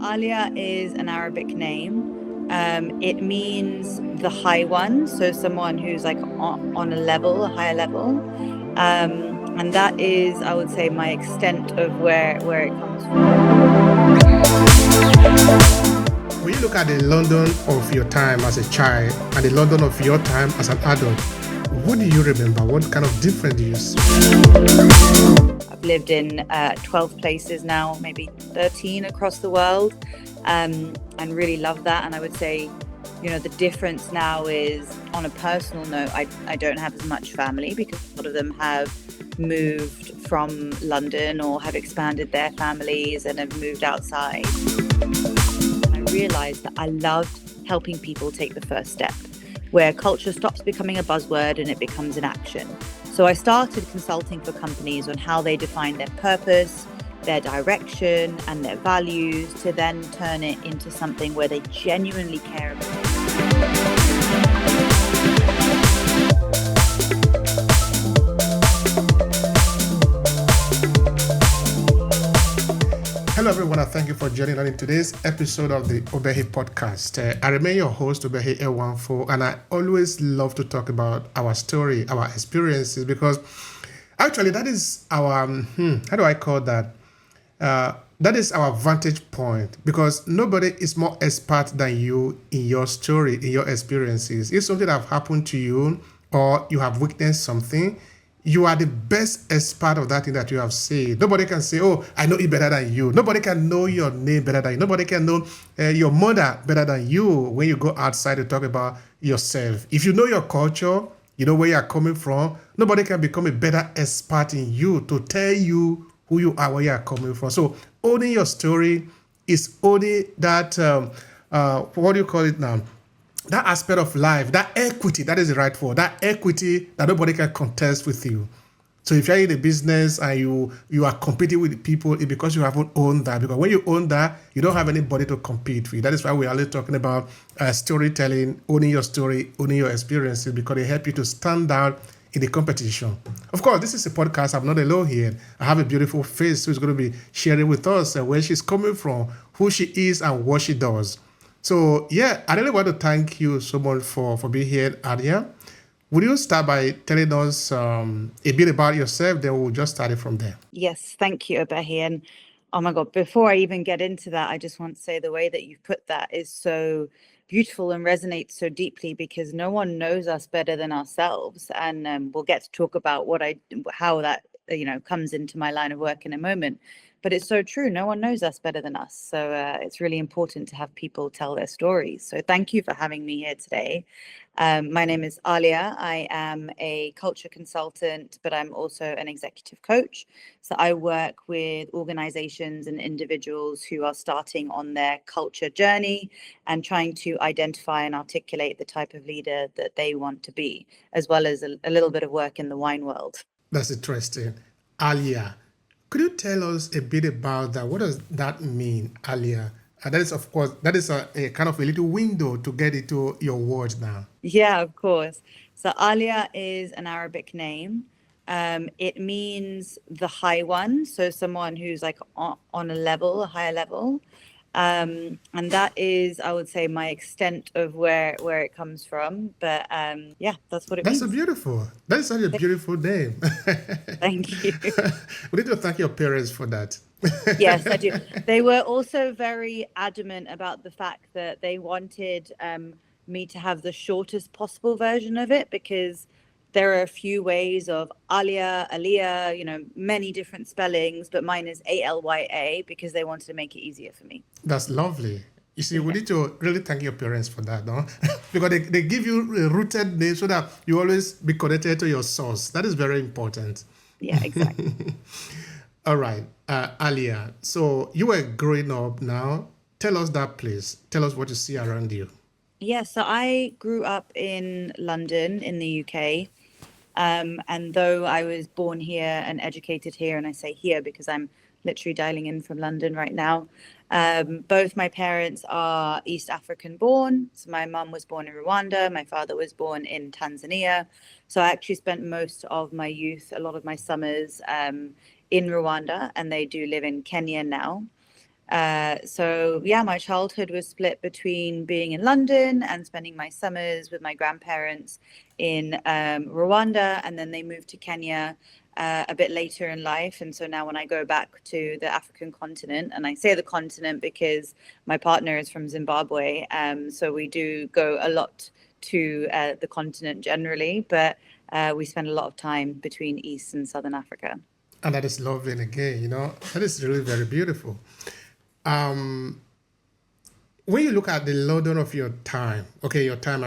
Alya is an Arabic name. It means the high one, so someone who's like on a level, a higher level. And that is, I would say, my extent of where it comes from. When you look at the London of your time as a child and the London of your time as an adult, what do you remember? What kind of difference do you see? I've lived in 12 places now, maybe 13 across the world, and really love that. And I would say, the difference now is, on a personal note, I don't have as much family because a lot of them have moved from London or have expanded their families and have moved outside. I realized that I loved helping people take the first step, where culture stops becoming a buzzword and it becomes an action. So I started consulting for companies on how they define their purpose, their direction, and their values to then turn it into something where they genuinely care about it. Hello everyone, and thank you for joining us in today's episode of the Obehi Podcast. I remain your host, Obehi L14, and I always love to talk about our story, our experiences, because actually that is our, how do I call that? That is our vantage point, because nobody is more expert than you in your story, in your experiences. If something have happened to you or you have witnessed something, you are the best expert of that thing that you have said. Nobody can say, oh, I know it better than you. Nobody can know your name better than you. Nobody can know your mother better than you when you go outside to talk about yourself. If you know your culture, you know where you are coming from, nobody can become a better expert in you to tell you who you are, where you are coming from. So owning your story is owning that, what do you call it now? That aspect of life, that equity, that is the right word, that equity that nobody can contest with you. So if you're in a business and you are competing with people, it's because you haven't owned that. Because when you own that, you don't have anybody to compete with. That is why we're always talking about storytelling, owning your story, owning your experiences, because they help you to stand out in the competition. Of course, this is a podcast. I'm not alone here. I have a beautiful face who's going to be sharing with us where she's coming from, who she is, and what she does. So, yeah, I really want to thank you so much for being here, Alya. Would you start by telling us a bit about yourself? Then we'll just start it from there. Yes, thank you, Obehi. And oh my God, before I even get into that, I just want to say the way that you've put that is so beautiful and resonates so deeply, because no one knows us better than ourselves. And we'll get to talk about how that comes into my line of work in a moment. But it's so true. No one knows us better than us. So it's really important to have people tell their stories. So thank you for having me here today. My name is Alya. I am a culture consultant, but I'm also an executive coach. So I work with organizations and individuals who are starting on their culture journey and trying to identify and articulate the type of leader that they want to be, as well as a little bit of work in the wine world. That's interesting. Alya, could you tell us a bit about that? What does that mean, Alya? That is, of course, that is a kind of a little window to get into your words now. Yeah, of course. So Alya is an Arabic name. It means the high one, so someone who's like on a level, a higher level. And that is, I would say, my extent of where it comes from. But yeah, that's what it That's means. so beautiful. That is such a beautiful name. Thank you. We need to thank your parents for that. Yes, I do. They were also very adamant about the fact that they wanted me to have the shortest possible version of it, because there are a few ways of Aliyah, many different spellings, but mine is Alya, because they wanted to make it easier for me. That's lovely. You see, we need to really thank your parents for that, no? Because they give you a rooted name so that you always be connected to your source. That is very important. Yeah, exactly. All right, Alya. So you were growing up now. Tell us that, please. Tell us what you see around you. Yeah, so I grew up in London in the UK. And though I was born here and educated here, and I say here because I'm literally dialing in from London right now, both my parents are East African born. So my mum was born in Rwanda. My father was born in Tanzania. So I actually spent most of my youth, a lot of my summers in Rwanda, and they do live in Kenya now. So yeah, my childhood was split between being in London and spending my summers with my grandparents in Rwanda, and then they moved to Kenya a bit later in life. And so now when I go back to the African continent, and I say the continent because my partner is from Zimbabwe, so we do go a lot to the continent generally, but we spend a lot of time between East and Southern Africa. And that is lovely. And again, that is really very beautiful. Um, when you look at the London of your time, I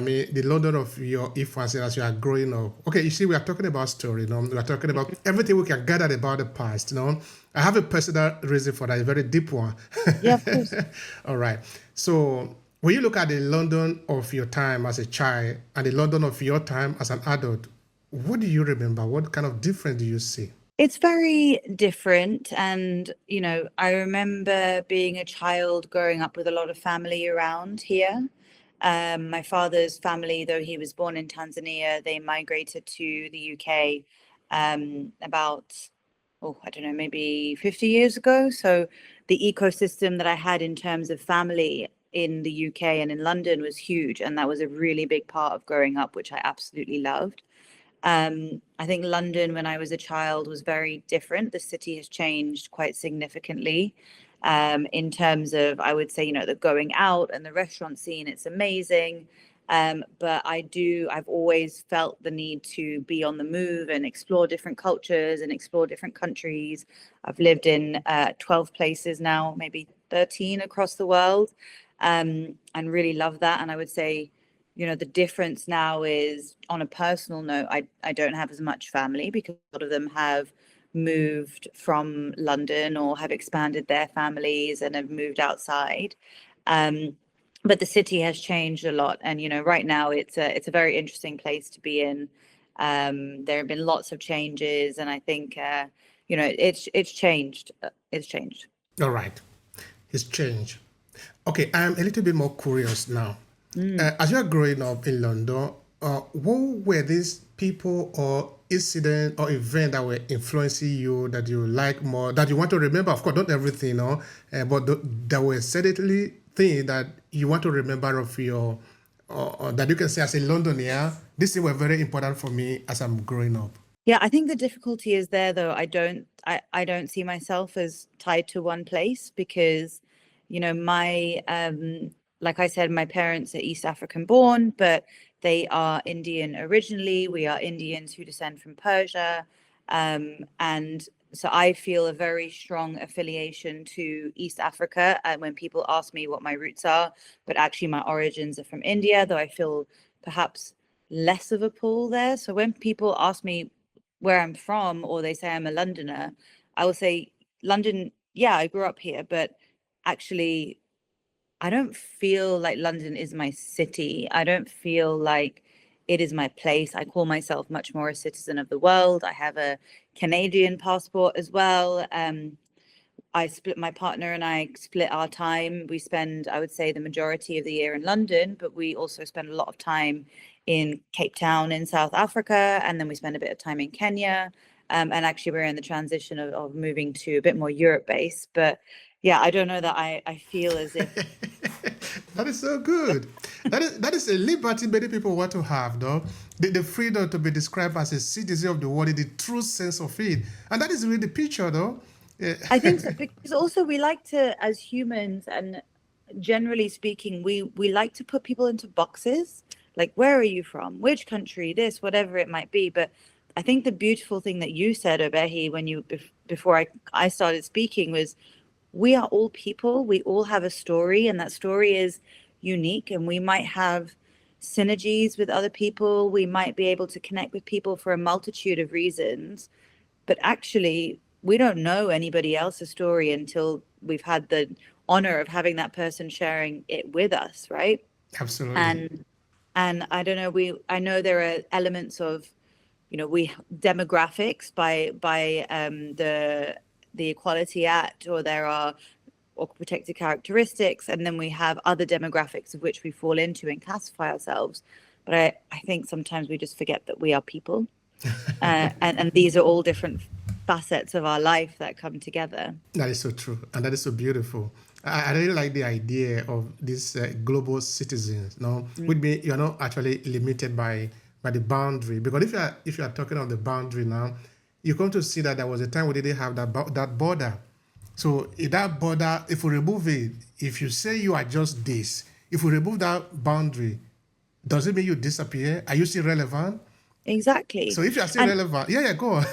mean, the London of your infancy as you are growing up. Okay, you see, we are talking about story, we are talking about everything we can gather about the past, I have a personal reason for that, a very deep one. Yeah, of course. All right. So when you look at the London of your time as a child and the London of your time as an adult, what do you remember? What kind of difference do you see? It's very different. And, I remember being a child growing up with a lot of family around here. My father's family, though he was born in Tanzania, they migrated to the UK about, I don't know, maybe 50 years ago. So the ecosystem that I had in terms of family in the UK and in London was huge. And that was a really big part of growing up, which I absolutely loved. I think London, when I was a child, was very different. The city has changed quite significantly in terms of, I would say, the going out and the restaurant scene. It's amazing. But I've always felt the need to be on the move and explore different cultures and explore different countries. I've lived in 12 places now, maybe 13 across the world, and really love that. And I would say, the difference now is, on a personal note, I don't have as much family because a lot of them have moved from London or have expanded their families and have moved outside. But the city has changed a lot. And, right now it's a very interesting place to be in. There have been lots of changes, and I think, it's changed. It's changed. All right. It's changed. Okay, I'm a little bit more curious now. As you are growing up in London, what were these people or incident or event that were influencing you that you like more, that you want to remember? Of course, not everything, but there were certainly things that you want to remember of your, or that you can say as a Londoner, these things were very important for me as I'm growing up. Yeah, I think the difficulty is there, though. I don't see myself as tied to one place because, my like I said, my parents are East African born, but they are Indian originally. We are Indians who descend from Persia. And so I feel a very strong affiliation to East Africa. And when people ask me what my roots are, but actually my origins are from India, though I feel perhaps less of a pull there. So when people ask me where I'm from, or they say I'm a Londoner, I will say London. Yeah, I grew up here, but actually I don't feel like London is my city. I don't feel like it is my place. I call myself much more a citizen of the world. I have a Canadian passport as well. My partner and I split our time. We spend, I would say, the majority of the year in London, but we also spend a lot of time in Cape Town in South Africa, and then we spend a bit of time in Kenya. And actually, we're in the transition of moving to a bit more Europe-based. But yeah, I don't know that I feel as if That is so good. That is a liberty many people want to have, though. The freedom to be described as a citizen of the world in the true sense of it. And that is really the picture, though. Yeah. I think so, because also we like to, as humans, and generally speaking, we like to put people into boxes. Like, where are you from? Which country? This, whatever it might be. But I think the beautiful thing that you said, Obehi, when before I started speaking, was we are all people. We all have a story, and that story is unique. And we might have synergies with other people. We might be able to connect with people for a multitude of reasons. But actually, we don't know anybody else's story until we've had the honor of having that person sharing it with us, right? Absolutely. And I don't know, I know there are elements of, we demographics by the Equality Act, or there are protected characteristics, and then we have other demographics of which we fall into and classify ourselves. But I think sometimes we just forget that we are people, and these are all different facets of our life that come together. That is so true. And that is so beautiful. I really like the idea of these global citizens. No, would be you're not actually limited by the boundary, because if you are talking of the boundary now, you come to see that there was a time we didn't have that border. So if that border, if we remove it, if you say you are just this, if we remove that boundary, does it mean you disappear? Are you still relevant? Exactly. So if you are still And relevant, yeah, go on.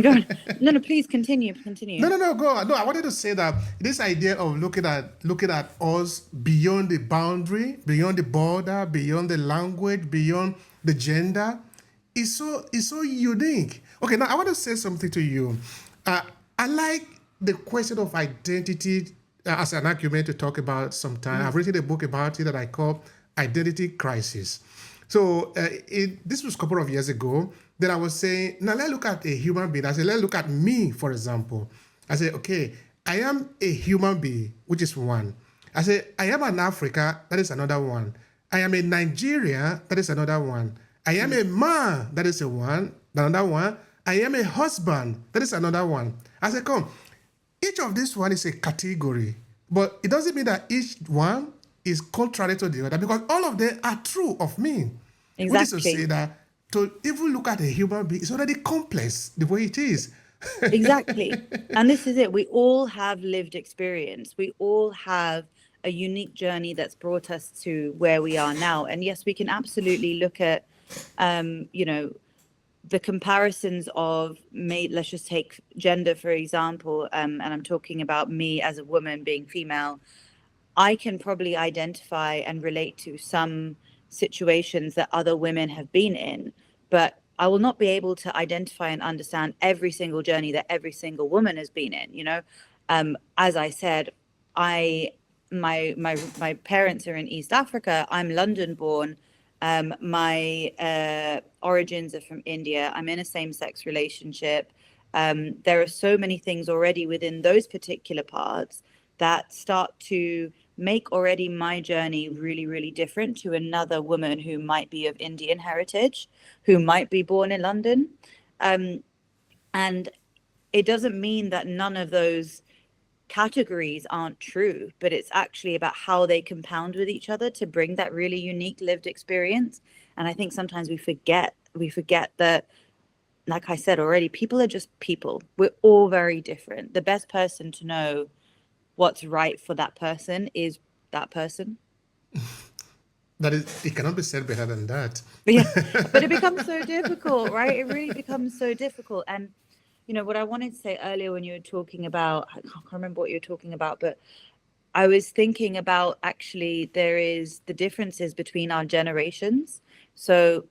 go on. No, please continue. No, go on. No, I wanted to say that this idea of looking at us beyond the boundary, beyond the border, beyond the language, beyond the gender, is so unique. Okay, now I want to say something to you. I like the question of identity as an argument to talk about sometime. I've written a book about it that I call Identity Crisis. So this was a couple of years ago. Then I was saying, now let's look at a human being. I said, let's look at me, for example. I said, okay, I am a human being, which is one. I said, I am an African, that is another one. I am a Nigerian, that is another one. I am a man, that is another one. I am a husband, that is another one. I said, come, each of these one is a category, but it doesn't mean that each one is contrary to the other, because all of them are true of me. Which is to say Exactly. that to even look at a human being, it's already complex the way it is. Exactly. And this is it. We all have lived experience. We all have a unique journey that's brought us to where we are now. And yes, we can absolutely look at, you know, the comparisons of let's just take gender, for example. And I'm talking about me as a woman being female. I can probably identify and relate to some situations that other women have been in, but I will not be able to identify and understand every single journey that every single woman has been in. As I said, I my parents are in East Africa. I'm London born. My origins are from India. I'm in a same-sex relationship. There are so many things already within those particular parts that start to make already my journey really, really different to another woman who might be of Indian heritage, who might be born in London. And it doesn't mean that none of those categories aren't true, but it's actually about how they compound with each other to bring that really unique lived experience. And I think sometimes we forget that, like I said already, people are just people. We're all very different. The best person to know what's right for that person is that person. That is, it cannot be said better than that. But yeah, but it becomes so difficult, right? It really becomes so difficult. And what I wanted to say earlier when you were talking about, I can't remember what you were talking about, but I was thinking about actually there is the differences between our generations. So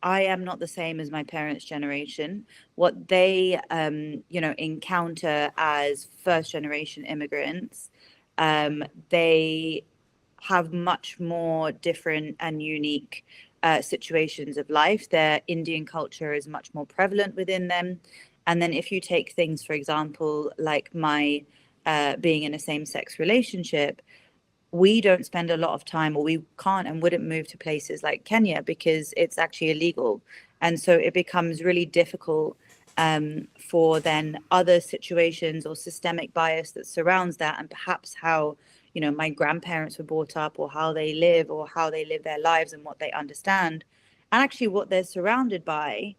I am not the same as my parents' generation. What they, encounter as first generation immigrants, they have much more different and unique situations of life. Their Indian culture is much more prevalent within them. And then if you take things, for example, like my being in a same-sex relationship, we don't spend a lot of time, or we can't and wouldn't move to places like Kenya because it's actually illegal. And so it becomes really difficult for then other situations or systemic bias that surrounds that, and perhaps how my grandparents were brought up, or how they live, or how they live their lives, and what they understand, and actually what they're surrounded by,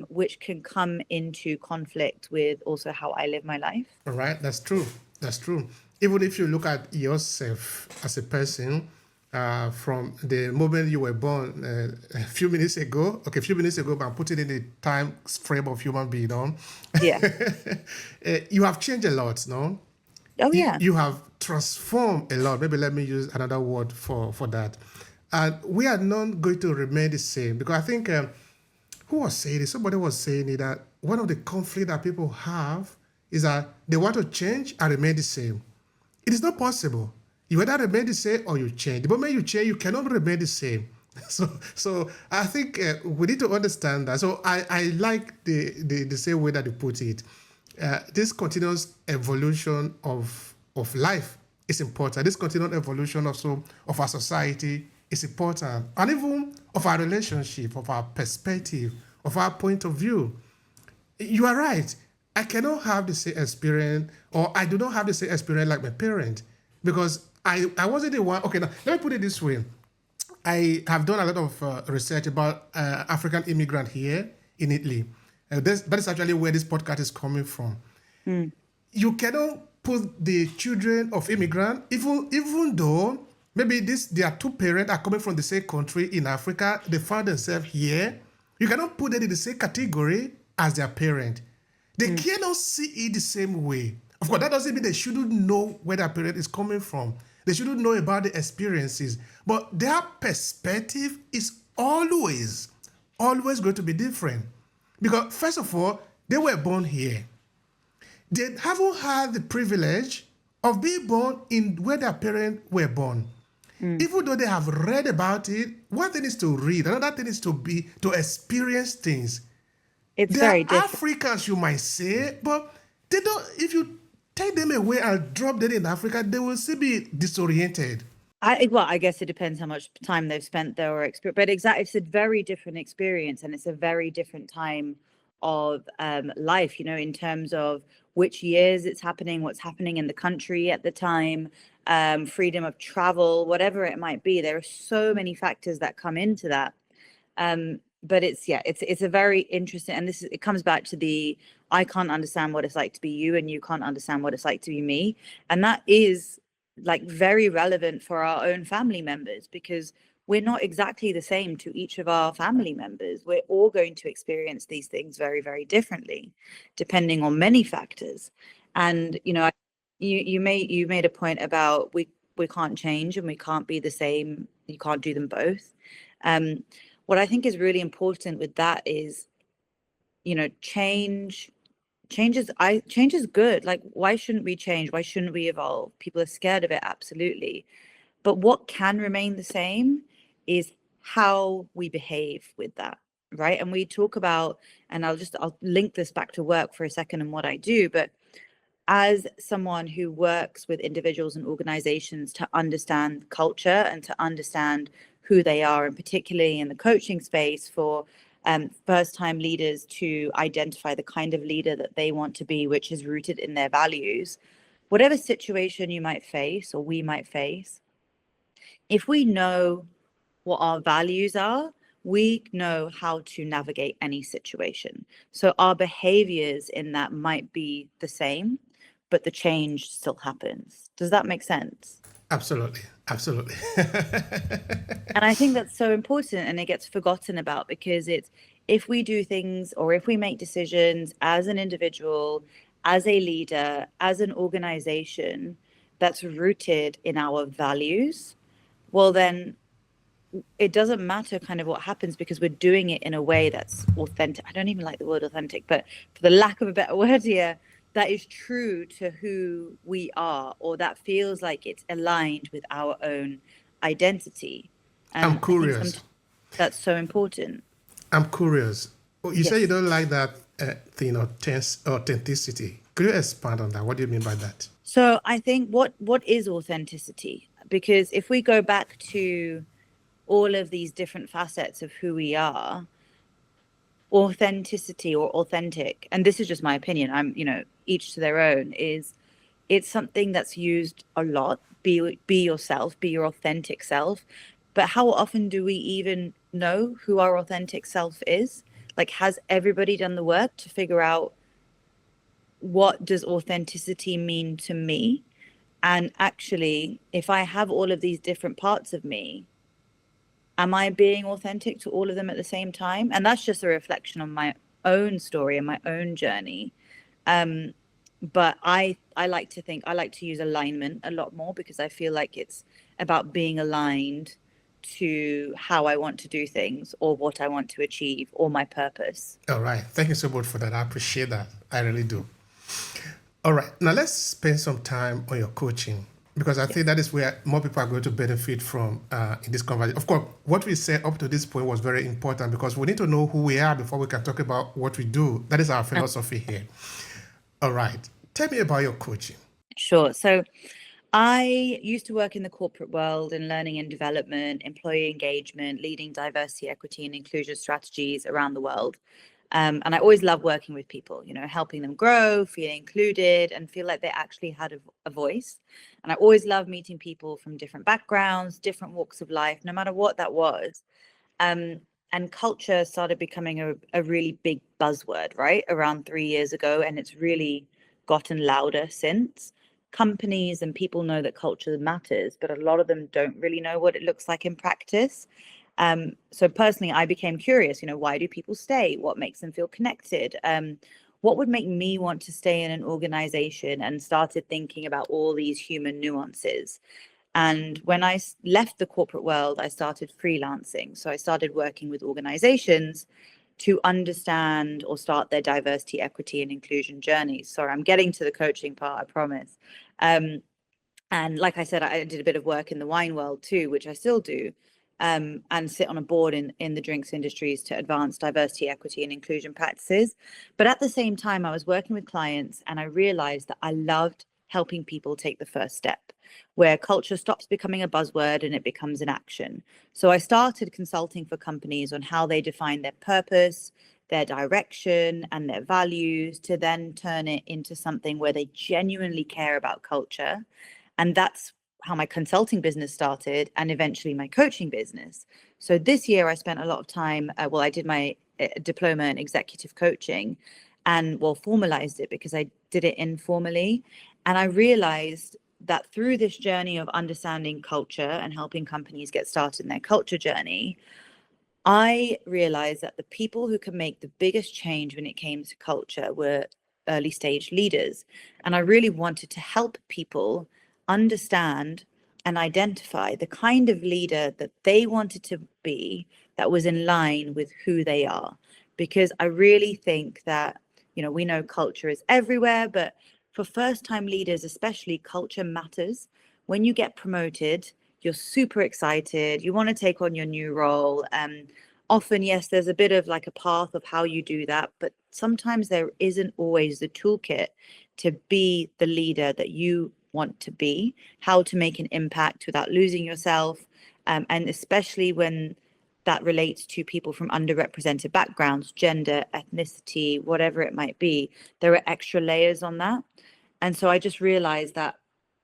which can come into conflict with also how I live my life. All right, that's true. That's true. Even if you look at yourself as a person, from the moment you were born a few minutes ago, but I'm putting in the time frame of human being, Yeah. you have changed a lot, no? Oh, yeah. You have transformed a lot. Maybe let me use another word for that. And we are not going to remain the same, because I think, who was saying it? Somebody was saying it, that one of the conflicts that people have is that they want to change and remain the same. It is not possible. You either remain the same or you change. The moment you change, you cannot remain the same. So I think we need to understand that. So I like the same way that you put it. This continuous evolution of life is important. This continuous evolution also of our society is important, and even of our relationship, of our perspective, of our point of view. You are right. I cannot have the same experience, or I do not have the same experience like my parent. because I wasn't the one. Okay, now let me put it this way. I have done a lot of research about African immigrant here in Italy. That is actually where this podcast is coming from. You cannot put the children of immigrant, even though maybe their two parents are coming from the same country in Africa, they found themselves here. You cannot put them in the same category as their parent. They cannot see it the same way. Of course, that doesn't mean they shouldn't know where their parent is coming from. They shouldn't know about the experiences. But their perspective is always going to be different. Because first of all, they were born here. They haven't had the privilege of being born in where their parents were born. Even though they have read about it, one thing is to read, another thing is to experience things. It's They very are different. Africans, you might say, but they don't. If you take them away and drop them in Africa, they will still be disoriented. I guess it depends how much time they've spent there or experience, but exactly, it's a very different experience and it's a very different time of life, in terms of which years it's happening, what's happening in the country at the time, freedom of travel, whatever it might be. There are so many factors that come into that. But it's a very interesting, and it comes back to I can't understand what it's like to be you and you can't understand what it's like to be me. And that is like very relevant for our own family members, because we're not exactly the same to each of our family members. We're all going to experience these things very, very differently, depending on many factors. And, you made a point about we can't change and we can't be the same. You can't do them both. What I think is really important with that is, change is good. Like, why shouldn't we change? Why shouldn't we evolve? People are scared of it, absolutely. But what can remain the same is how we behave with that, right? And we talk about, and I'll link this back to work for a second and what I do, but as someone who works with individuals and organizations to understand culture and to understand who they are, and particularly in the coaching space for first-time leaders to identify the kind of leader that they want to be, which is rooted in their values, whatever situation you might face or we might face, if we know what our values are, we know how to navigate any situation. So our behaviors in that might be the same, but the change still happens. Does that make sense? Absolutely. And I think that's so important, and it gets forgotten about, because if we do things or if we make decisions as an individual, as a leader, as an organization that's rooted in our values, well, then it doesn't matter kind of what happens, because we're doing it in a way that's authentic. I don't even like the word authentic, but for the lack of a better word here, that is true to who we are, or that feels like it's aligned with our own identity. And I'm curious. That's so important. I'm curious. You say you Yes. don't like that thing, authenticity. Could you expand on that? What do you mean by that? So I think what is authenticity? Because if we go back to all of these different facets of who we are, authenticity or authentic, and this is just my opinion, I'm, each to their own, it's something that's used a lot. Be yourself, be your authentic self. But how often do we even know who our authentic self is? Like, has everybody done the work to figure out what does authenticity mean to me? And actually, if I have all of these different parts of me, am I being authentic to all of them at the same time? And that's just a reflection on my own story and my own journey. But I like to use alignment a lot more, because I feel like it's about being aligned to how I want to do things, or what I want to achieve, or my purpose. All right. Thank you so much for that. I appreciate that. I really do. All right. Now let's spend some time on your coaching, because I think that is where more people are going to benefit from in this conversation. Of course, what we said up to this point was very important, because we need to know who we are before we can talk about what we do. That is our philosophy here. All right. Tell me about your coaching. Sure. So I used to work in the corporate world in learning and development, employee engagement, leading diversity, equity, and inclusion strategies around the world. And I always love working with people, helping them grow, feel included, and feel like they actually had a voice. And I always love meeting people from different backgrounds, different walks of life, no matter what that was. And culture started becoming a really big buzzword, right, around 3 years ago. And it's really gotten louder since. Companies and people know that culture matters, but a lot of them don't really know what it looks like in practice. So personally, I became curious, why do people stay? What makes them feel connected? What would make me want to stay in an organization? And started thinking about all these human nuances. And when I left the corporate world, I started freelancing. So I started working with organizations to understand or start their diversity, equity, and inclusion journeys. Sorry, I'm getting to the coaching part, I promise. And like I said, I did a bit of work in the wine world too, which I still do, and sit on a board in the drinks industries to advance diversity, equity, and inclusion practices. But at the same time, I was working with clients and I realized that I loved helping people take the first step, where culture stops becoming a buzzword and it becomes an action. So I started consulting for companies on how they define their purpose, their direction, and their values, to then turn it into something where they genuinely care about culture. And that's how my consulting business started, and eventually my coaching business. So this year I spent a lot of time, I did my diploma in executive coaching and formalized it because I did it informally. And I realized that through this journey of understanding culture and helping companies get started in their culture journey, I realized that the people who could make the biggest change when it came to culture were early stage leaders. And I really wanted to help people understand and identify the kind of leader that they wanted to be, that was in line with who they are. Because I really think that, we know culture is everywhere, but for first time leaders, especially, culture matters. When you get promoted, you're super excited, you want to take on your new role. Often, yes, there's a bit of like a path of how you do that, but sometimes there isn't always the toolkit to be the leader that you want to be, how to make an impact without losing yourself. And especially when that relates to people from underrepresented backgrounds, gender, ethnicity, whatever it might be, there are extra layers on that. And so I just realized that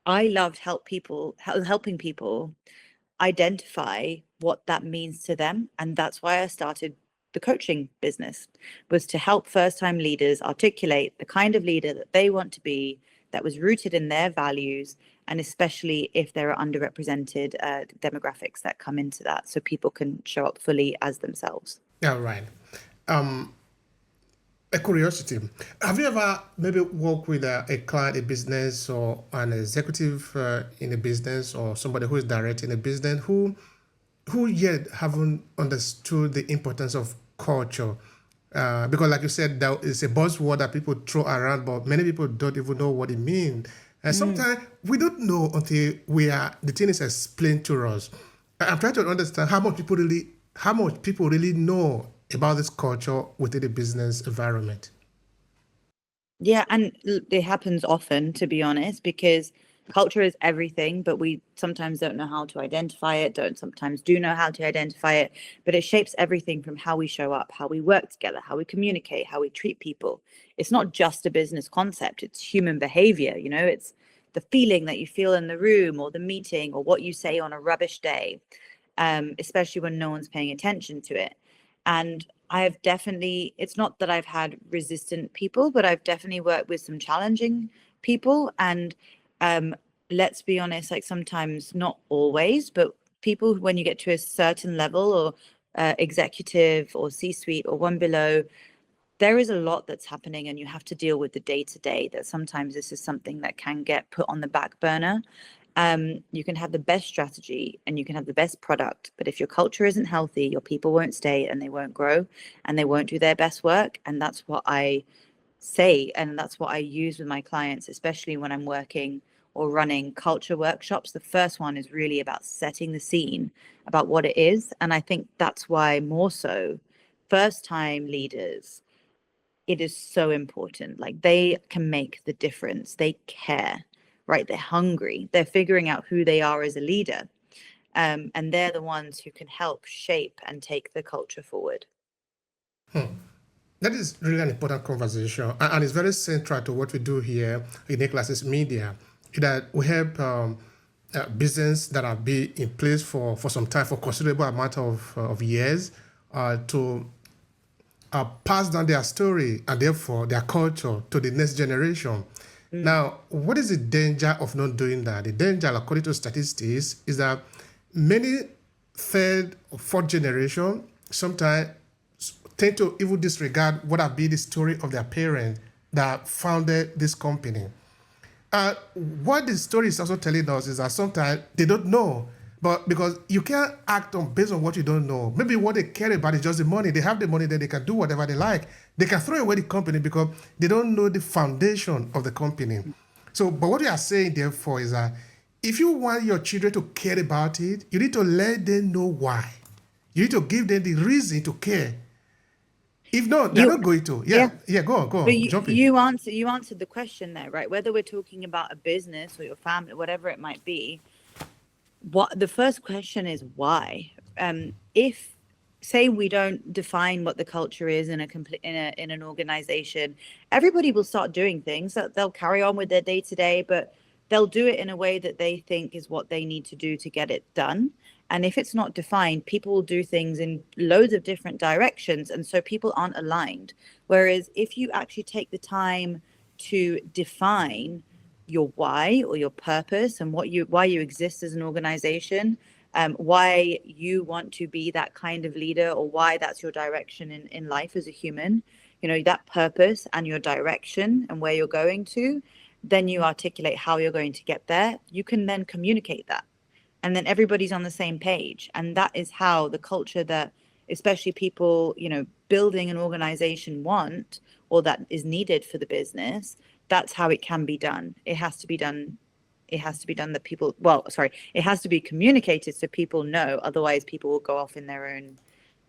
I loved helping people identify what that means to them. And that's why I started the coaching business, was to help first-time leaders articulate the kind of leader that they want to be, that was rooted in their values, and especially if there are underrepresented demographics that come into that, so people can show up fully as themselves. Yeah, right. A curiosity. Have you ever maybe worked with a client, a business, or an executive in a business, or somebody who is directing a business who yet haven't understood the importance of culture? Because like you said, that is a buzzword that people throw around, but many people don't even know what it means. And sometimes we don't know until the thing is explained to us. I'm trying to understand how much people really know about this culture within the business environment. Yeah, and it happens often, to be honest, because culture is everything, but we sometimes don't know how to identify it, sometimes do know how to identify it, but it shapes everything from how we show up, how we work together, how we communicate, how we treat people. It's not just a business concept, it's human behavior, it's the feeling that you feel in the room or the meeting, or what you say on a rubbish day, especially when no one's paying attention to it. And it's not that I've had resistant people, but I've definitely worked with some challenging people. And let's be honest, like sometimes, not always, but people, when you get to a certain level, or executive or C-suite or one below, there is a lot that's happening and you have to deal with the day-to-day, that sometimes this is something that can get put on the back burner. You can have the best strategy and you can have the best product, but if your culture isn't healthy, your people won't stay and they won't grow and they won't do their best work. And that's what I say, and that's what I use with my clients, especially when I'm working or running culture workshops. The first one is really about setting the scene about what it is. And I think that's why, more so, first-time leaders, it is so important. Like, they can make the difference. They care, right? They're hungry. They're figuring out who they are as a leader. And they're the ones who can help shape and take the culture forward. That is really an important conversation, and it's very central to what we do here in Aclasses Media. That we help business that have been in place for some time, for considerable amount of years, to pass down their story and therefore their culture to the next generation. Now, what is the danger of not doing that? The danger, according to statistics, is that many third or fourth generation sometimes tend to even disregard what have been the story of their parents that founded this company. What the story is also telling us is that sometimes they don't know, but because you can't act on based on what you don't know. Maybe what they care about is just the money. They have the money, then they can do whatever they like. They can throw away the company because they don't know the foundation of the company. So, but what we are saying therefore is that if you want your children to care about it, you need to let them know why. You need to give them the reason to care. If not, they're You, not going to. yeah. Go But on, jump in. you answered the question there, right? Whether we're talking about a business or your family, whatever it might be, what the first question is why. If say we don't define what the culture is in an organization, everybody will start doing things that they'll carry on with their day to day, but they'll do it in a way that they think is what they need to do to get it done. And if it's not defined, people will do things in loads of different directions, and so people aren't aligned. Whereas if you actually take the time to define your why or your purpose and why you exist as an organization, why you want to be that kind of leader, or why that's your direction in life as a human, that purpose and your direction and where you're going to, then you articulate how you're going to get there. You can then communicate that, and then everybody's on the same page. And that is how the culture that especially people, building an organization want, or that is needed for the business, that's how it can be done. It has to be done that people, it has to be communicated so people know. Otherwise, people will go off in their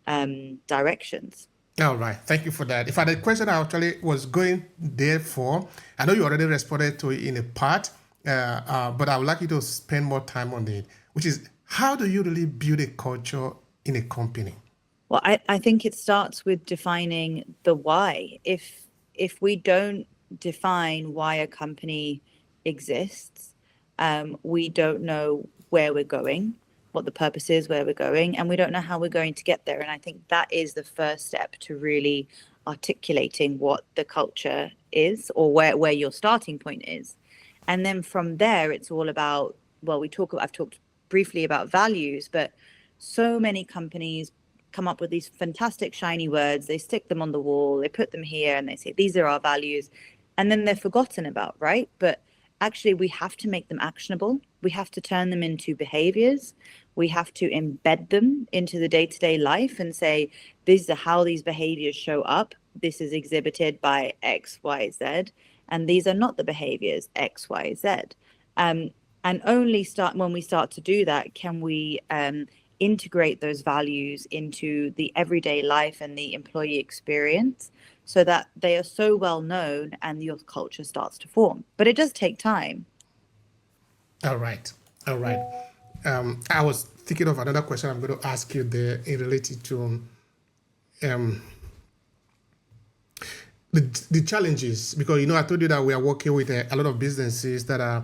own directions. All right, thank you for that. In fact, the question I actually was going there for, I know you already responded to it in a part, but I would like you to spend more time on it, which is how do you really build a culture in a company? Well, I think it starts with defining the why. If we don't define why a company exists, we don't know where we're going, what the purpose is, where we're going, and we don't know how we're going to get there. And I think that is the first step to really articulating what the culture is, or where your starting point is. And then from there, it's all about, I've talked briefly about values, but so many companies come up with these fantastic shiny words. They stick them on the wall, they put them here, and they say, these are our values. And then they're forgotten about, right? But actually, we have to make them actionable. We have to turn them into behaviors. We have to embed them into the day-to-day life and say, these are how these behaviors show up. This is exhibited by X, Y, Z. And these are not the behaviors X, Y, Z. And only when we start to do that, can we integrate those values into the everyday life and the employee experience, so that they are so well known and your culture starts to form. But it does take time. All right. I was thinking of another question I'm going to ask you there in related to the challenges, because I told you that we are working with a lot of businesses that are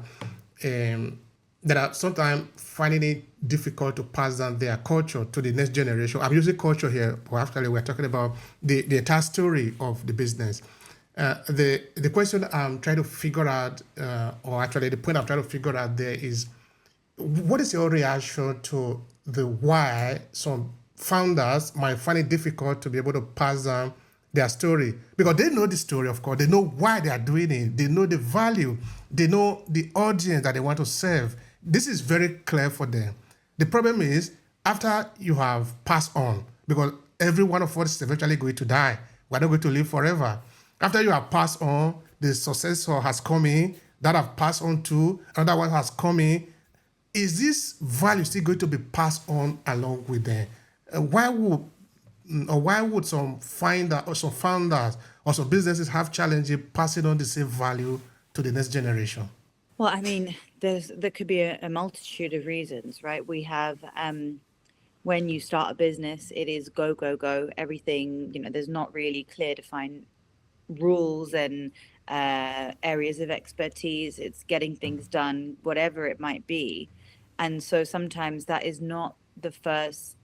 sometimes finding it difficult to pass down their culture to the next generation. I'm using culture here, but actually we're talking about the entire story of the business. The question I'm trying to figure out, or actually the point I'm trying to figure out there is, what is your reaction to the why some founders might find it difficult to be able to pass down their story? Because they know the story, of course. They know why they are doing it. They know the value. They know the audience that they want to serve. This is very clear for them. The problem is, after you have passed on, because every one of us is eventually going to die. We're not going to live forever. After you have passed on, the successor has come in, that have passed on to, another one has come in. Is this value still going to be passed on along with them? Why would some founders or some businesses have challenges passing on the same value to the next generation? Well, I mean, there could be a multitude of reasons, right? We have when you start a business, it is go, go, go. Everything, there's not really clear defined rules and areas of expertise. It's getting things done, whatever it might be. And so sometimes that is not the first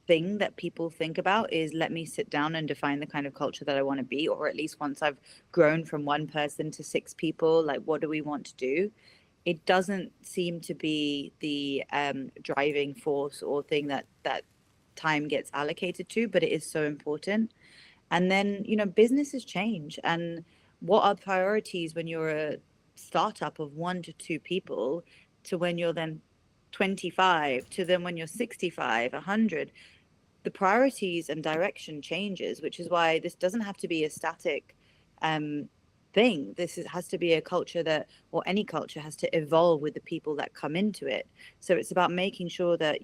thing that people think about, is let me sit down and define the kind of culture that I want to be, or at least once I've grown from one person to 6 people, like what do we want to do? It doesn't seem to be the driving force or thing that time gets allocated to, but it is so important. And then, businesses change. And what are priorities when you're a startup of 1 to 2 people, to when you're then 25, to then when you're 65, 100? The priorities and direction changes, which is why this doesn't have to be a static thing. Has to be a culture that, or any culture has to evolve with the people that come into it. So it's about making sure that,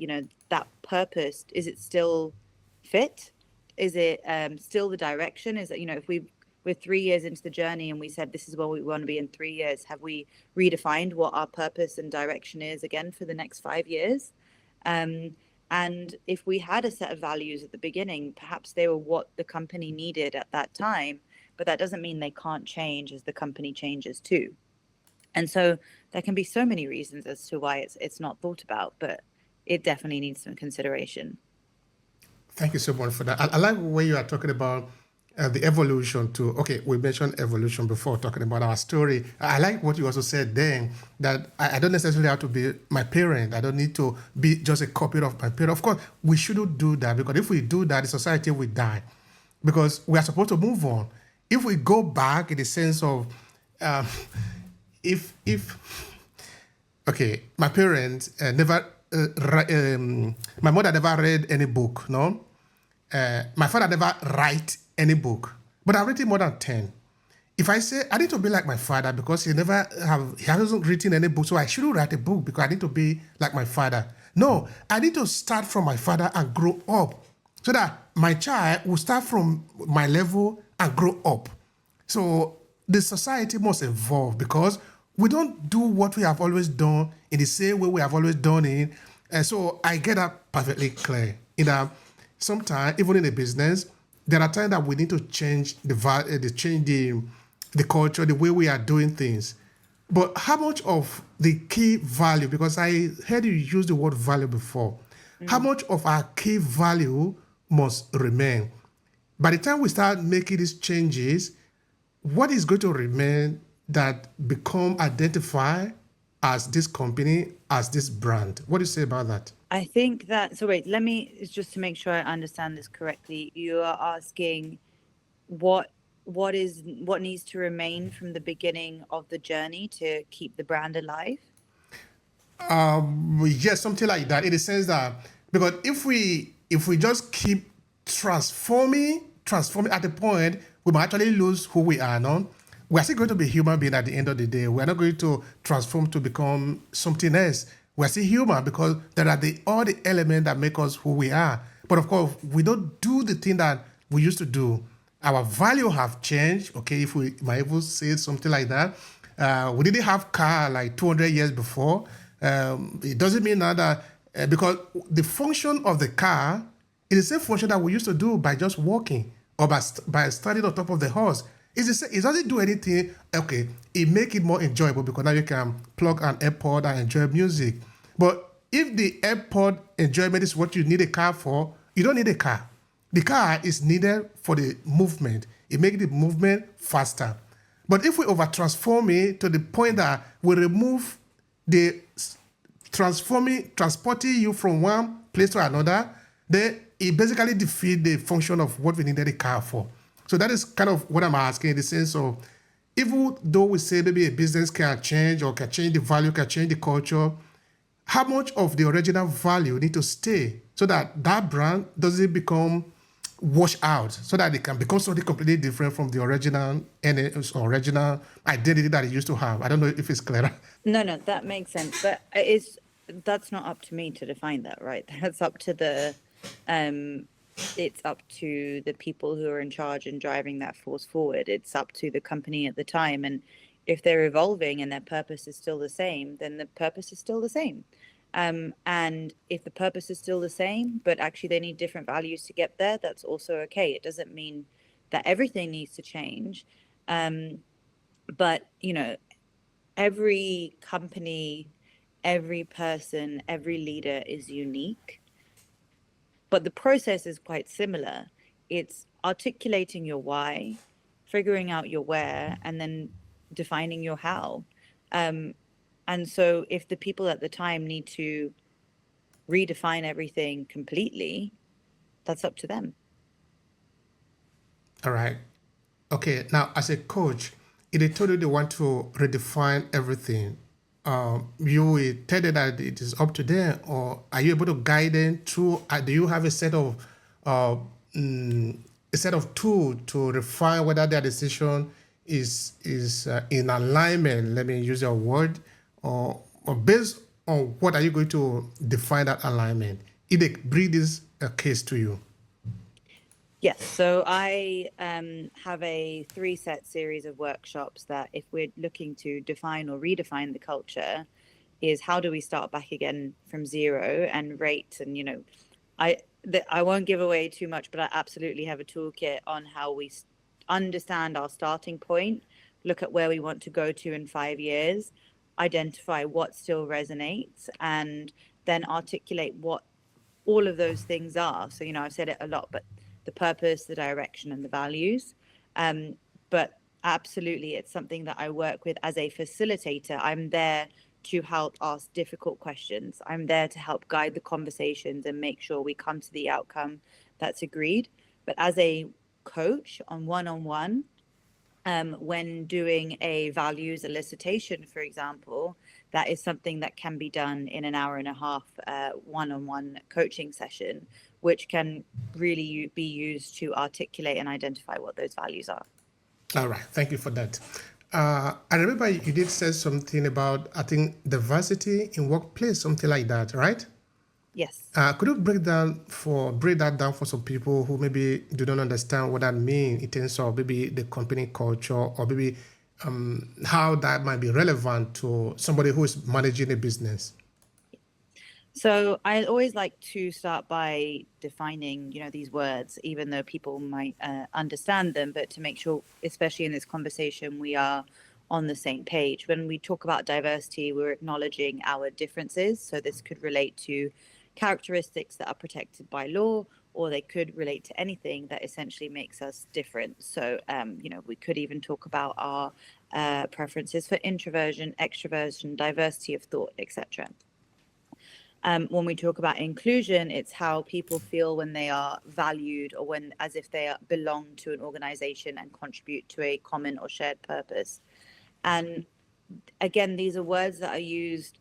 that purpose, is it still fit? Is it still the direction? Is that, if we're 3 years into the journey and we said this is where we want to be in 3 years, have we redefined what our purpose and direction is again for the next 5 years? And if we had a set of values at the beginning, perhaps they were what the company needed at that time, but that doesn't mean they can't change as the company changes too. And so there can be so many reasons as to why it's not thought about, but it definitely needs some consideration. Thank you so much for that. I like when you are talking about the evolution to, okay, we mentioned evolution before talking about our story. I like what you also said then, that I don't necessarily have to be my parent. I don't need to be just a copy of my parent. Of course, we shouldn't do that, because if we do that, the society will die, because we are supposed to move on. If we go back in the sense of, okay, my parents my mother never read any book, no? My father never write any book, but I've written more than 10. If I say I need to be like my father because he hasn't written any book, so I shouldn't write a book because I need to be like my father. No, I need to start from my father and grow up, so that my child will start from my level and grow up. So the society must evolve, because we don't do what we have always done in the same way we have always done it. And so I get that perfectly clear. Sometimes, even in a business, there are times that we need to change the culture, the way we are doing things. But how much of the key value, because I heard you use the word value before, how much of our key value must remain? By the time we start making these changes, what is going to remain that become identified as this company, as this brand? What do you say about that? I think that, so wait, just to make sure I understand this correctly, you are asking what needs to remain from the beginning of the journey to keep the brand alive? Yes, something like that, in the sense that, because if we just keep transforming at the point, we might actually lose who we are now. We are still going to be human being at the end of the day. We are not going to transform to become something else. We are still human, because there are all the elements that make us who we are. But of course, we don't do the thing that we used to do. Our value have changed. Okay, if we might even say something like that. We didn't have car like 200 years before. It doesn't mean now that because the function of the car is the same function that we used to do by just walking, or by standing on top of the horse. It doesn't do anything. Okay, it make it more enjoyable, because now you can plug an AirPod and enjoy music. But if the AirPod enjoyment is what you need a car for, you don't need a car. The car is needed for the movement. It makes the movement faster. But if we over-transform it to the point that we remove the transporting you from one place to another, then it basically defeats the function of what we needed a car for. So that is kind of what I'm asking, in the sense of, even though we say maybe a business can change, or can change the value, can change the culture, how much of the original value need to stay, so that brand doesn't become washed out, so that it can become something completely different from the original identity that it used to have? I don't know if it's clear. No, that makes sense. But that's not up to me to define that, right? That's up to it's up to the people who are in charge and driving that force forward. It's up to the company at the time. And if they're evolving and their purpose is still the same, then the purpose is still the same. And if the purpose is still the same, but actually they need different values to get there, that's also okay. It doesn't mean that everything needs to change. But, every company, every person, every leader is unique, but the process is quite similar. It's articulating your why, figuring out your where, and then defining your how. And so if the people at the time need to redefine everything completely, that's up to them. All right. Okay. Now, as a coach, if they told you they want to redefine everything, you will tell them that it is up to them, or are you able to guide them through? Do you have uh, mm, a set of tools to refine whether their decision is in alignment? Let me use your word, or based on what are you going to define that alignment? If they bring this case to you. Yes, so I have a 3-set series of workshops that, if we're looking to define or redefine the culture, is how do we start back again from zero and rate. And I won't give away too much, but I absolutely have a toolkit on how we understand our starting point, look at where we want to go to in 5 years, identify what still resonates, and then articulate what all of those things are. So, I've said it a lot, but the purpose, the direction, and the values. But absolutely, it's something that I work with as a facilitator. I'm there to help ask difficult questions. I'm there to help guide the conversations and make sure we come to the outcome that's agreed. But as a coach on one-on-one, when doing a values elicitation, for example, that is something that can be done in an hour and a half one-on-one coaching session, which can really be used to articulate and identify what those values are. All right, thank you for that. I remember you did say something about, I think, diversity in workplace, something like that, right? Yes. Could you break that down for some people who maybe do not understand what that means in terms of maybe the company culture, or maybe how that might be relevant to somebody who is managing a business? So I always like to start by defining, these words, even though people might understand them, but to make sure, especially in this conversation, we are on the same page. When we talk about diversity, we're acknowledging our differences. So this could relate to characteristics that are protected by law, or they could relate to anything that essentially makes us different. So, we could even talk about our preferences for introversion, extroversion, diversity of thought, etc. When we talk about inclusion, it's how people feel when they are valued, or when as if they belong to an organization and contribute to a common or shared purpose. And again, these are words that are used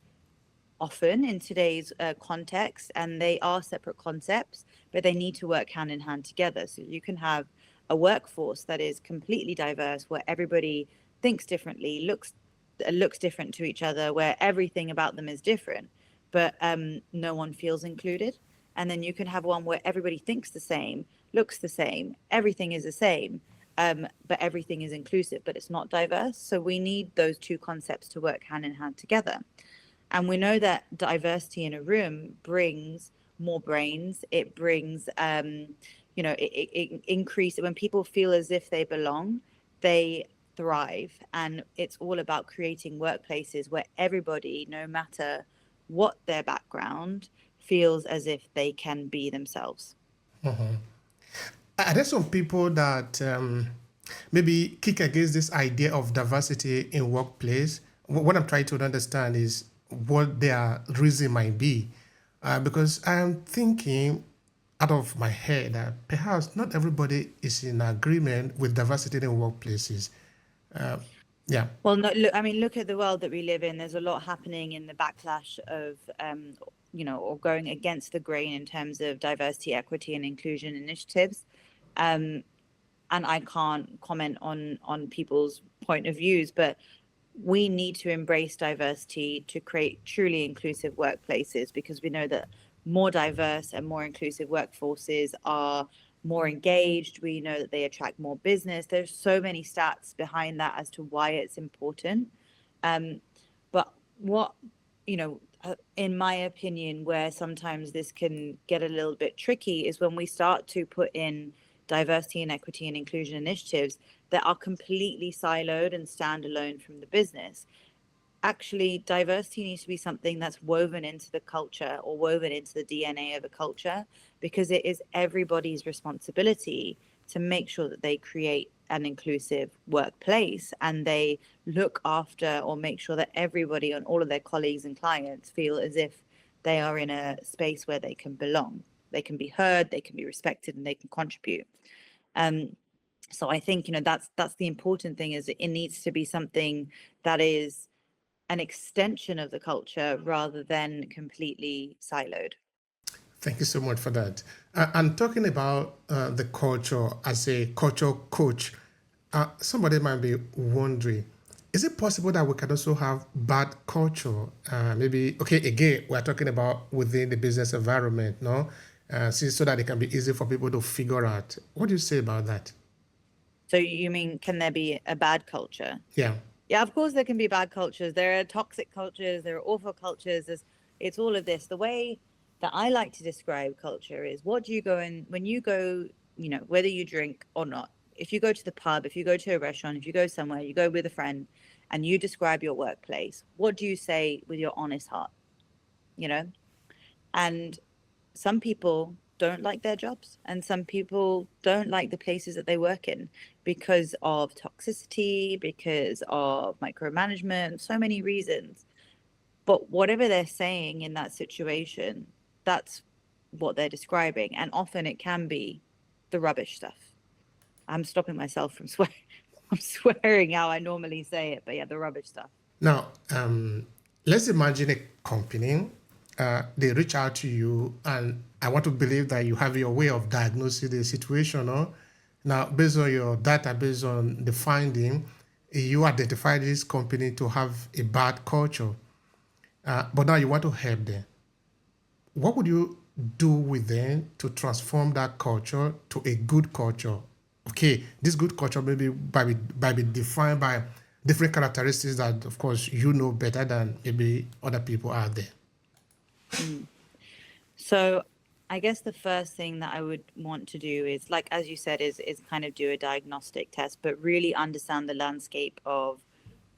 often in today's context, and they are separate concepts, but they need to work hand in hand together. So you can have a workforce that is completely diverse, where everybody thinks differently, looks different to each other, where everything about them is different, but no one feels included. And then you can have one where everybody thinks the same, looks the same, everything is the same, but everything is inclusive, but it's not diverse. So we need those two concepts to work hand in hand together. And we know that diversity in a room brings more brains. It brings, it increases when people feel as if they belong, they thrive. And it's all about creating workplaces where everybody, no matter what their background, feels as if they can be themselves. Are there some people that maybe kick against this idea of diversity in workplace? What I'm trying to understand is what their reason might be. Because I'm thinking out of my head that perhaps not everybody is in agreement with diversity in workplaces. Yeah. Well, no, look at the world that we live in. There's a lot happening in the backlash of, or going against the grain in terms of diversity, equity, and inclusion initiatives. And I can't comment on people's point of views, but we need to embrace diversity to create truly inclusive workplaces, because we know that more diverse and more inclusive workforces are more engaged. We know that they attract more business. There's so many stats behind that as to why it's important. But what, in my opinion, where sometimes this can get a little bit tricky is when we start to put in diversity and equity and inclusion initiatives that are completely siloed and standalone from the business. Actually, diversity needs to be something that's woven into the culture or woven into the DNA of a culture, because it is everybody's responsibility to make sure that they create an inclusive workplace and they look after or make sure that everybody and all of their colleagues and clients feel as if they are in a space where they can belong, they can be heard, they can be respected, and they can contribute. So I think, that's the important thing, is it needs to be something that is an extension of the culture rather than completely siloed. Thank you so much for that. And talking about the culture as a culture coach, somebody might be wondering, is it possible that we can also have bad culture? Maybe, okay, again, we're talking about within the business environment, no? So that it can be easy for people to figure out. What do you say about that? So you mean, can there be a bad culture? Yeah. Yeah, of course there can be bad cultures. There are toxic cultures, there are awful cultures. It's all of this. The way that I like to describe culture is, what do you go in when you go, whether you drink or not, if you go to the pub, if you go to a restaurant, if you go somewhere, you go with a friend and you describe your workplace, what do you say with your honest heart? And some people don't like their jobs, and some people don't like the places that they work in because of toxicity, because of micromanagement, so many reasons. But whatever they're saying in that situation, that's what they're describing. And often it can be the rubbish stuff. I'm stopping myself from swearing. I'm swearing how I normally say it, but yeah, the rubbish stuff. Now, let's imagine a company, they reach out to you, and I want to believe that you have your way of diagnosing the situation. No? Now, based on your data, based on the finding, you identify this company to have a bad culture, but now you want to help them. What would you do with them to transform that culture to a good culture? Okay, this good culture maybe by be defined by different characteristics that, of course, you know better than maybe other people out there. So I guess the first thing that I would want to do is, like, as you said, is kind of do a diagnostic test, but really understand the landscape of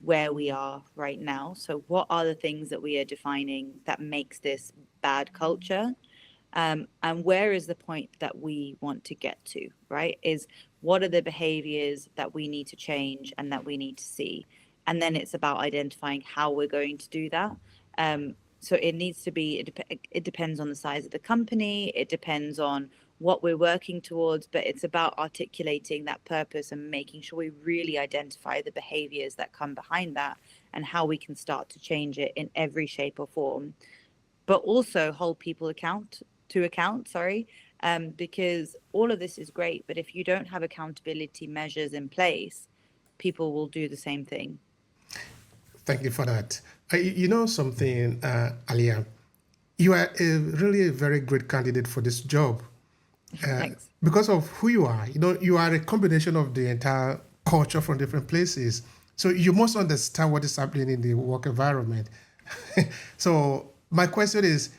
where we are right now. So what are the things that we are defining that makes this bad culture? And where is the point that we want to get to, right? Is what are the behaviors that we need to change and that we need to see? And then it's about identifying how we're going to do that. So it needs to be, it depends on the size of the company, it depends on what we're working towards, but it's about articulating that purpose and making sure we really identify the behaviors that come behind that and how we can start to change it in every shape or form, but also hold people to account, because all of this is great, but if you don't have accountability measures in place, people will do the same thing. Thank you for that. You know something, Alya, you are really a very great candidate for this job. Thanks. Because of who you are. You are a combination of the entire culture from different places. So you must understand what is happening in the work environment. So my question is,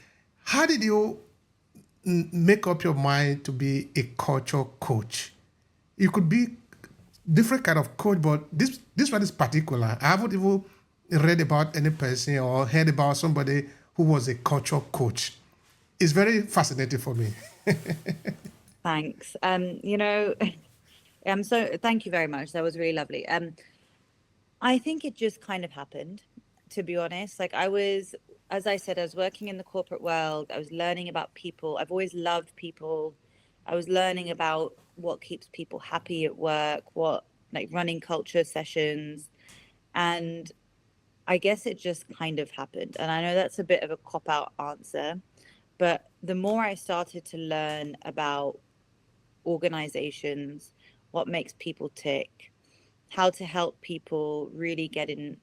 how did you make up your mind to be a culture coach? You could be different kind of coach, but this one is particular. I haven't even read about any person or heard about somebody who was a culture coach. It's very fascinating for me. Thanks. So thank you very much. That was really lovely. I think it just kind of happened, to be honest. Like, as I said, I was working in the corporate world. I was learning about people. I've always loved people. I was learning about what keeps people happy at work, like running culture sessions. And I guess it just kind of happened. And I know that's a bit of a cop-out answer, but the more I started to learn about organizations, what makes people tick, how to help people really get in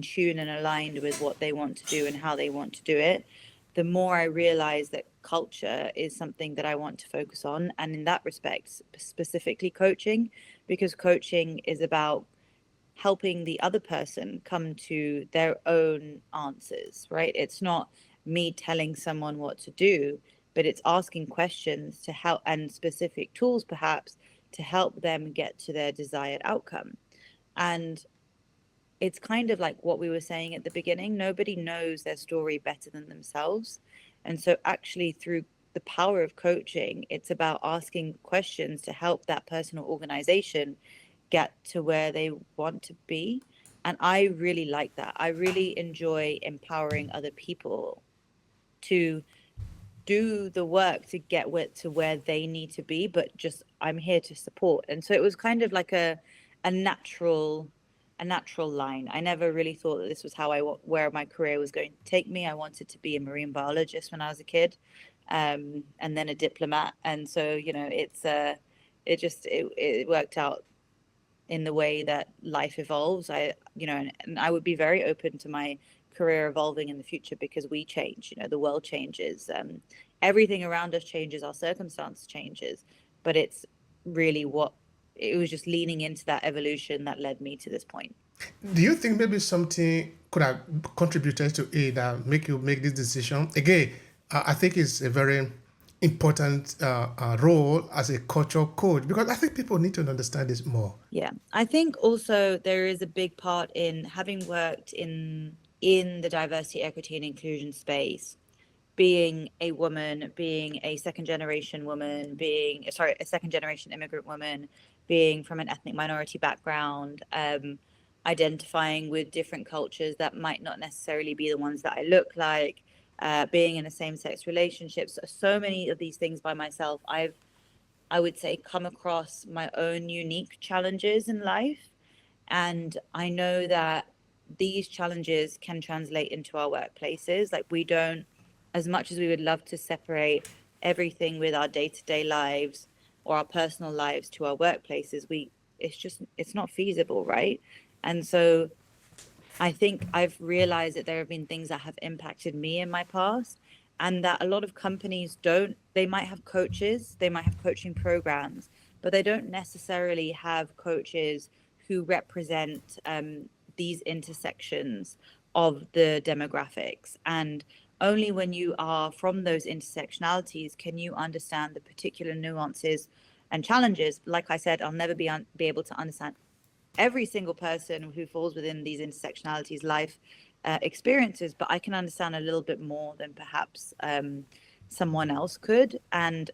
tune and aligned with what they want to do and how they want to do it, the more I realize that culture is something that I want to focus on. And in that respect, specifically coaching, because coaching is about helping the other person come to their own answers, right? It's not me telling someone what to do, but it's asking questions to help, and specific tools perhaps to help them get to their desired outcome. And it's kind of like what we were saying at the beginning, nobody knows their story better than themselves. And so actually through the power of coaching, it's about asking questions to help that person or organization get to where they want to be. And I really like that. I really enjoy empowering other people to do the work to get to where they need to be, but just I'm here to support. And so it was kind of like a natural line. I never really thought that this was how where my career was going to take me. I wanted to be a marine biologist when I was a kid, and then a diplomat. And so it worked out in the way that life evolves. And I would be very open to my career evolving in the future, because we change, the world changes, everything around us changes, our circumstance changes, but it's really it was just leaning into that evolution that led me to this point. Do you think maybe something could have contributed to it that make you make this decision? Again, I think it's a very important role as a culture coach, because I think people need to understand this more. Yeah, I think also there is a big part in having worked in the diversity, equity, and inclusion space, being a woman, being a second generation woman, a second generation immigrant woman, being from an ethnic minority background, identifying with different cultures that might not necessarily be the ones that I look like, being in a same-sex relationship. So many of these things by myself, I would say, come across my own unique challenges in life. And I know that these challenges can translate into our workplaces. Like, we don't, as much as we would love to separate everything with our day-to-day lives or our personal lives to our workplaces, it's not feasible, right? And so I think I've realized that there have been things that have impacted me in my past, and that a lot of companies they might have coaches, they might have coaching programs, but they don't necessarily have coaches who represent these intersections of the demographics. And only when you are from those intersectionalities can you understand the particular nuances and challenges. Like I said, I'll never be able to understand every single person who falls within these intersectionalities life experiences, but I can understand a little bit more than perhaps someone else could. And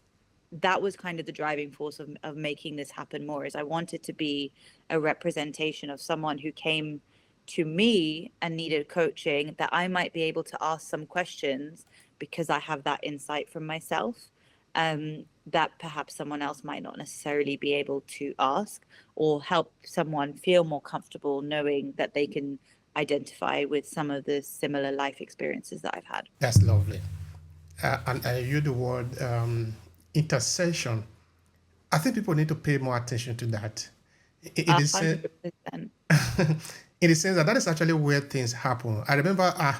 that was kind of the driving force of making this happen more, is I wanted to be a representation of someone who came to me and needed coaching, that I might be able to ask some questions because I have that insight from myself, that perhaps someone else might not necessarily be able to ask, or help someone feel more comfortable knowing that they can identify with some of the similar life experiences that I've had. That's lovely. And I use the word intercession. I think people need to pay more attention to that. In the sense, 100%. in the sense that is actually where things happen. I remember, I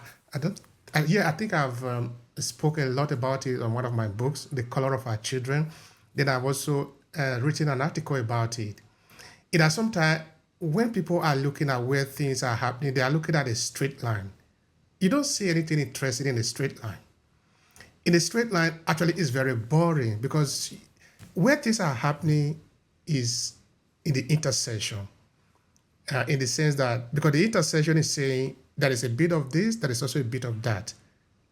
think I've spoken a lot about it on one of my books, The Color of Our Children. Then I've also written an article about it. It has sometimes, when people are looking at where things are happening, they are looking at a straight line. You don't see anything interesting in a straight line. In a straight line, actually, is very boring, because where things are happening is in the intersection. In the sense that, because the intersection is saying there is a bit of this, there is also a bit of that.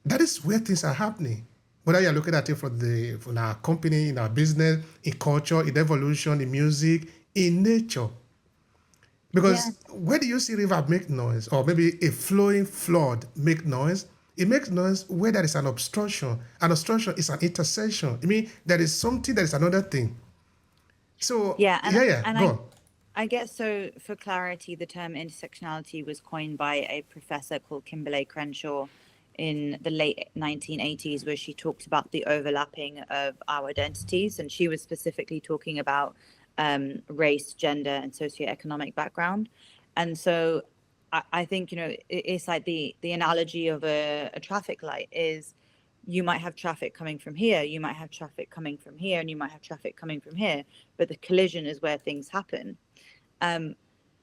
That is where things are happening. Whether you're looking at it from our company, in our business, in culture, in evolution, in music, in nature. Because where do you see river make noise, or maybe a flowing flood make noise? It makes noise where there is an obstruction. An obstruction is an intersection. I mean, there is something, there is another thing. So, I guess, so for clarity, the term intersectionality was coined by a professor called Kimberly Crenshaw in the late 1980s, where she talked about the overlapping of our identities. And she was specifically talking about race, gender, and socioeconomic background. And so I think, it's like the analogy of a traffic light is, you might have traffic coming from here, you might have traffic coming from here, and you might have traffic coming from here, but the collision is where things happen.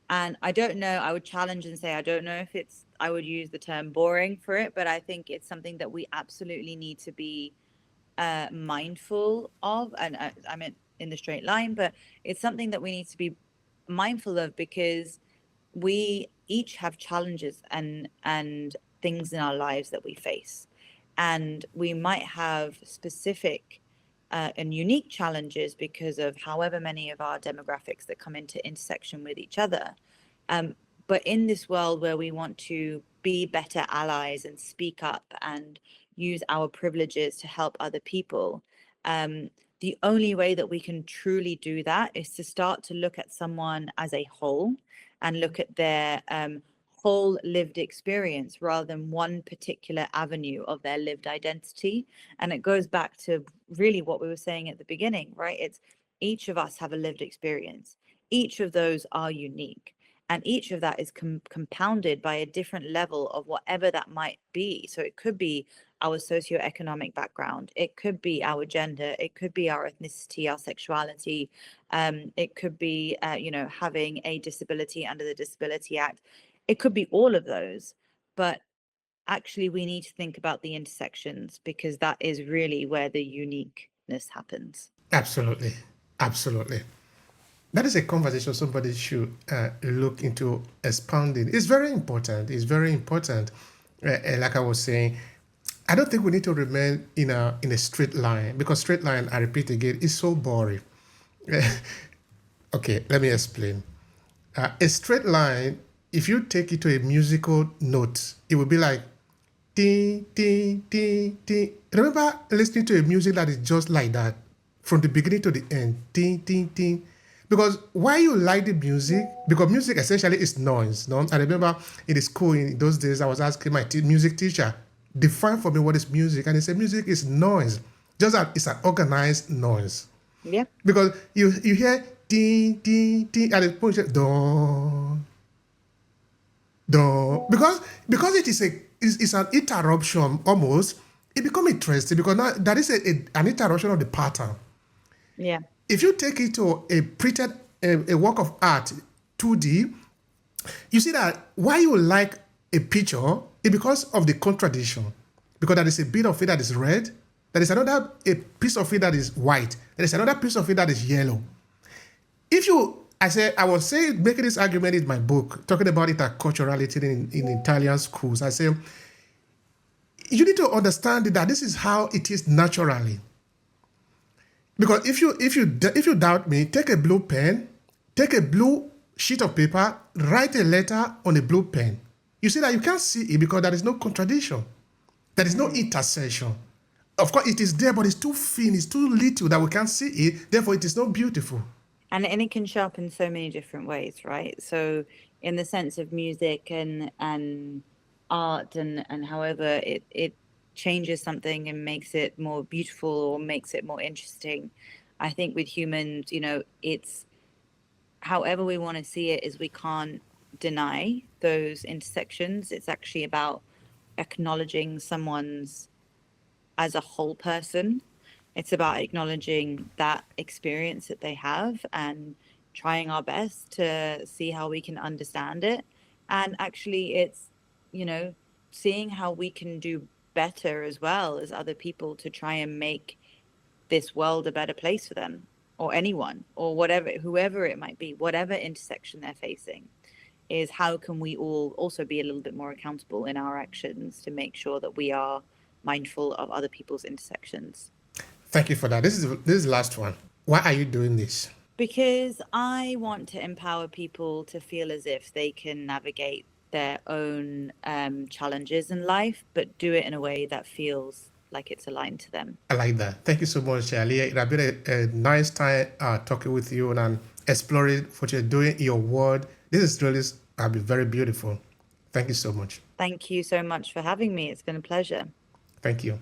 And I don't know, I would challenge and say, I don't know if I would use the term boring for it, but I think it's something that we absolutely need to be mindful of. And I meant in the straight line, but it's something that we need to be mindful of, because we each have challenges and things in our lives that we face, and we might have specific and unique challenges because of however many of our demographics that come into intersection with each other. But in this world where we want to be better allies and speak up and use our privileges to help other people, the only way that we can truly do that is to start to look at someone as a whole and look at their whole lived experience rather than one particular avenue of their lived identity. And it goes back to really what we were saying at the beginning, right? It's each of us have a lived experience. Each of those are unique. And each of that is compounded by a different level of whatever that might be. So it could be our socioeconomic background, it could be our gender, it could be our ethnicity, our sexuality, it could be, having a disability under the Disability Act. It could be all of those. But actually, we need to think about the intersections, because that is really where the uniqueness happens. Absolutely. Absolutely. That is a conversation somebody should look into expounding. It's very important. It's very important. Like I was saying, I don't think we need to remain in a straight line, because straight line, I repeat again, is so boring. Okay, let me explain. A straight line, if you take it to a musical note, it will be like ding, ding, ding, ding. Remember listening to a music that is just like that from the beginning to the end, ding, ding, ding. Because why you like the music? Because music essentially is noise. No? I remember in the school in those days, I was asking my music teacher, define for me what is music. And he said, music is noise. Just that it's an organized noise. Yeah. Because you hear ding, ding, ding, and the point is don, don. Because it is it's an interruption almost, it becomes interesting, because now that is an interruption of the pattern. Yeah. If you take it to a printed a work of art, 2D, you see that why you like a picture is because of the contradiction. Because there is a bit of it that is red, there is another a piece of it that is white, there is another piece of it that is yellow. I was saying, making this argument in my book, talking about it at culturality in Italian schools. I say, you need to understand that this is how it is naturally. Because if you doubt me, take a blue pen, take a blue sheet of paper, write a letter on a blue pen. You see that you can't see it because there is no contradiction. There is no intersection. Of course, it is there, but it's too thin, it's too little that we can't see it. Therefore, it is not beautiful. And it can show up in so many different ways, right? So in the sense of music and art and however it changes something and makes it more beautiful or makes it more interesting. I think with humans, it's however we want to see it, is we can't deny those intersections. It's actually about acknowledging someone's as a whole person. It's about acknowledging that experience that they have and trying our best to see how we can understand it. And actually it's, seeing how we can do better as well as other people to try and make this world a better place for them, or anyone, or whatever, whoever it might be, whatever intersection they're facing, is how can we all also be a little bit more accountable in our actions to make sure that we are mindful of other people's intersections. Thank you for that. This is the last one. Why are you doing this? Because I want to empower people to feel as if they can navigate their own challenges in life, but do it in a way that feels like it's aligned to them. I like that. Thank you so much, Alya. It has been a nice time talking with you and exploring what you're doing in your world. This is really been very beautiful. Thank you so much. Thank you so much for having me. It's been a pleasure. Thank you.